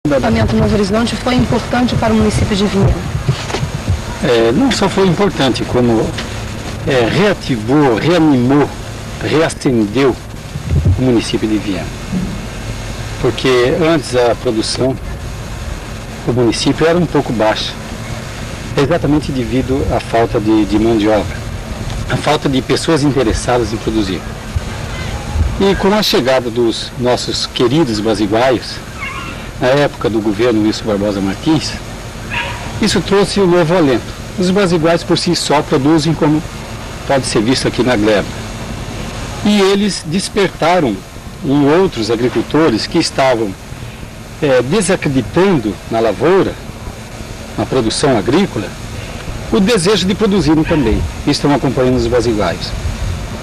O assentamento Novo Horizonte foi importante para o município de Vinhema? Não só foi importante, como reativou, reanimou, reacendeu o município de Vinhema. Porque antes a produção do município era um pouco baixa, exatamente devido à falta de mão de obra, à falta de pessoas interessadas em produzir. E com a chegada dos nossos queridos basiguaios, na época do governo Wilson Barbosa Martins, isso trouxe um novo alento. Os basiguais por si só produzem, como pode ser visto aqui na gleba. E eles despertaram em outros agricultores que estavam desacreditando na lavoura, na produção agrícola, o desejo de produzirem também. E estão acompanhando os basiguaios.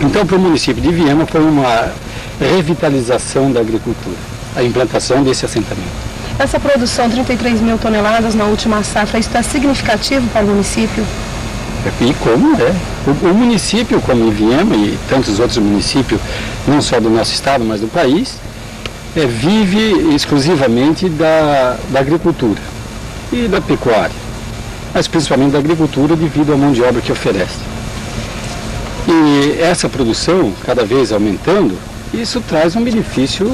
Então, para o município de Vinhema foi uma revitalização da agricultura, a implantação desse assentamento. Essa produção, 33 mil toneladas na última safra, isso é significativo para o município? E como é? O município, como em Vinhema e tantos outros municípios, não só do nosso estado, mas do país, vive exclusivamente da agricultura e da pecuária, mas principalmente da agricultura devido à mão de obra que oferece. E essa produção, cada vez aumentando, isso traz um benefício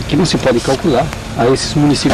que não se pode calcular a esses municípios.